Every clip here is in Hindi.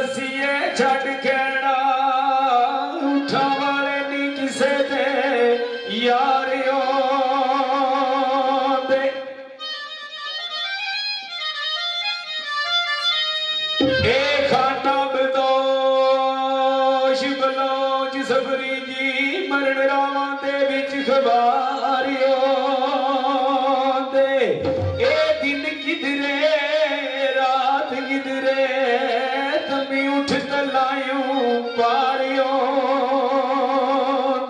ससीए छड़ खेड़ा उठा वाले नी किसे दे यारियों दे ए खाना बदोश बलोच सफरी जी मरण रावां दे विच खबारियों दे ए दिन किधरे रात किधरे तमी उठ तलायूं पारियों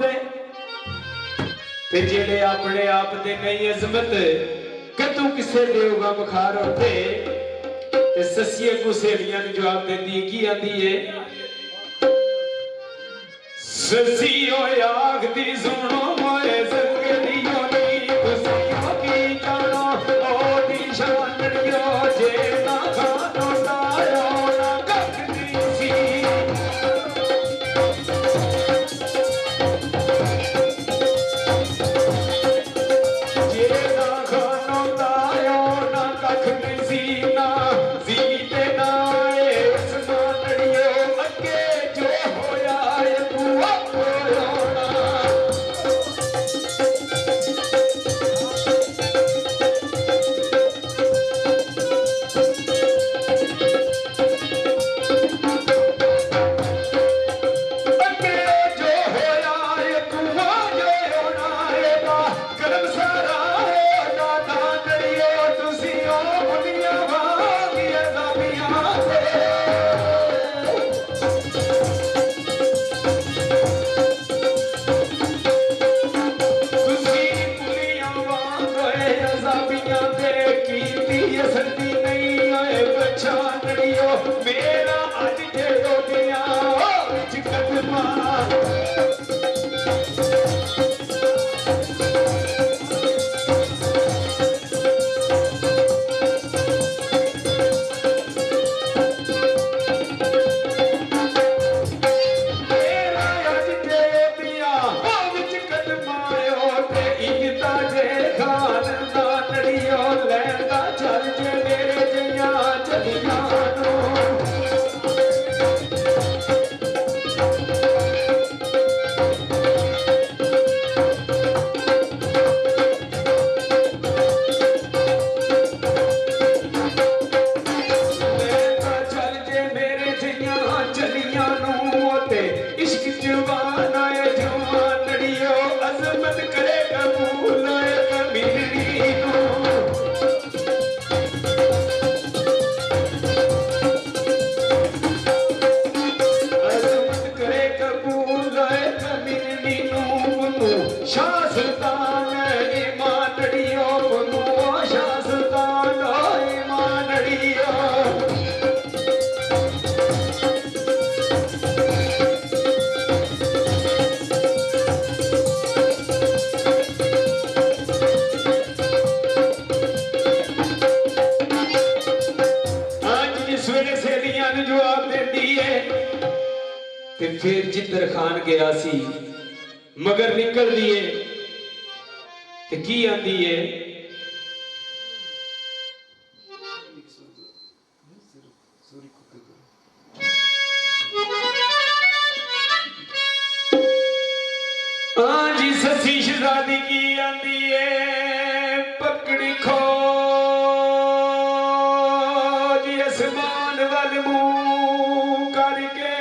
दे ते जेड़े अपने आप दे नहीं अजमत कदू किसे देगा बुखार होते ते ससिए को सहेलियां ने जवाब देती है की आंदी है ससियो आखदी सुनो मोए संगलियों नी खुशियों की जानो ओ दी शानड़ियो जे ना खानो लायो ना कखदी सी जे ना खानो लायो ना कखदी सी ना जीते ना इस शानड़ियो अगे जो होया है तू होना अगे जो होया है तू होना है बा करम सारा होना दानड़ियो तुसी ओ दुनिया भागिया दाबियां से तुसी पुलियां वांगे अज़ाबियां दे कीती असंदी नहीं आए पछानड़ियो मेरा अज जेड़ो दिया विच कदमा मेरा अज जेड़ो दिया विच कदमायो ते इज्जता जे खान नानड़ियो लैंदा चल जे मेरे जियां चलियां नूं लैंदा चल जे मेरे जियां चलियां नूं ते इश्क जवान आए जवानड़ियो अजमत करे कबूल आए कमीनी नूं अजमत करे कबूल आए कमीनी नूं शाह सुल्तान ईमानड़ियो नूं शाह सुल्तान ईमानड़ियो आज जिस वेले सहेलियां ने जवाब देती है ते फिर जिद्दर खान गया सी मगर निकल दिए ते की आंदी है जी ससी शहजादी की आंदी है पकड़ी खो जी आसमान वाल मुंह करके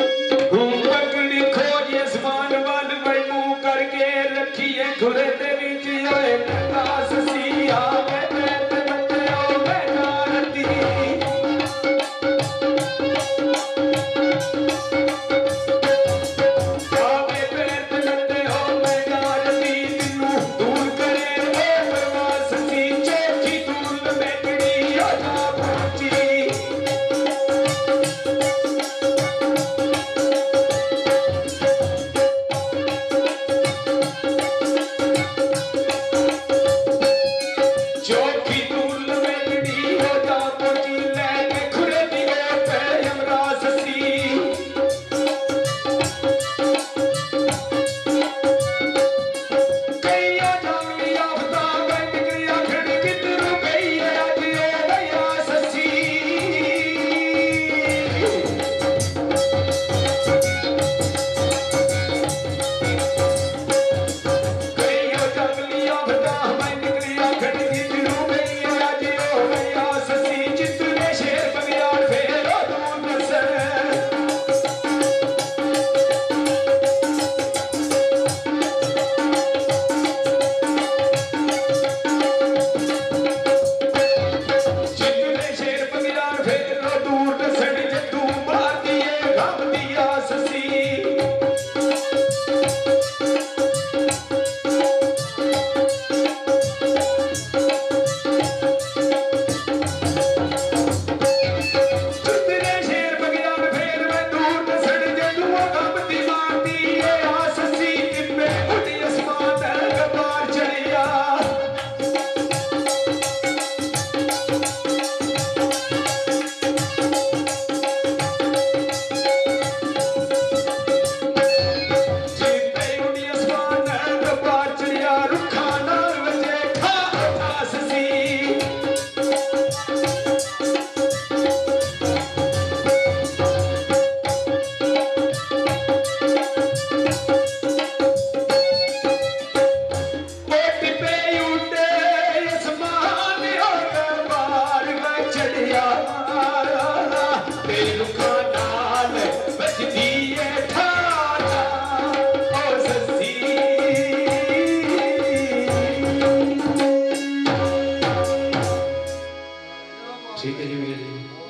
पकड़ी खो जी आसमान वाल मुंह करके रखिए खुरे दे विच ओए नंगा ससी आ गए बैठ बंदे ओ बेजारती ਠੀਕ ਹੈ ਜੀ ਵੀਰ ਜੀ।